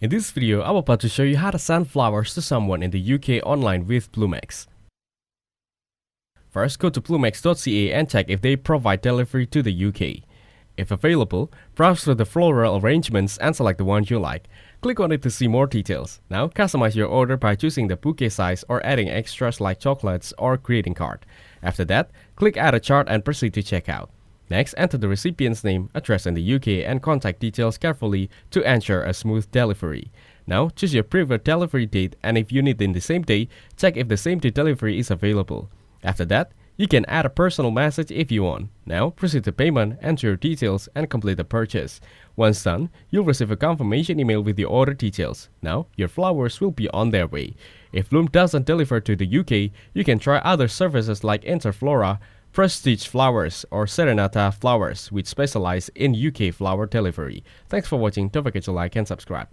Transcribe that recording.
In this video, I'm about to show you how to send flowers to someone in the UK online with Bloomex. First, go to bloomex.ca and check if they provide delivery to the UK. If available, browse through the floral arrangements and select the one you like. Click on it to see more details. Now, customize your order by choosing the bouquet size or adding extras like chocolates or greeting card. After that, click Add a Chart and proceed to checkout. Next, enter the recipient's name, address in the UK, and contact details carefully to ensure a smooth delivery. Now, choose your preferred delivery date, and if you need in the same day, check if the same day delivery is available. After that, you can add a personal message if you want. Now, proceed to payment, enter your details, and complete the purchase. Once done, you'll receive a confirmation email with your order details. Now, your flowers will be on their way. If Bloom doesn't deliver to the UK, you can try other services like Interflora, Prestige Flowers, or Serenata Flowers, which specialize in UK flower delivery. Thanks for watching. Don't forget to like and subscribe.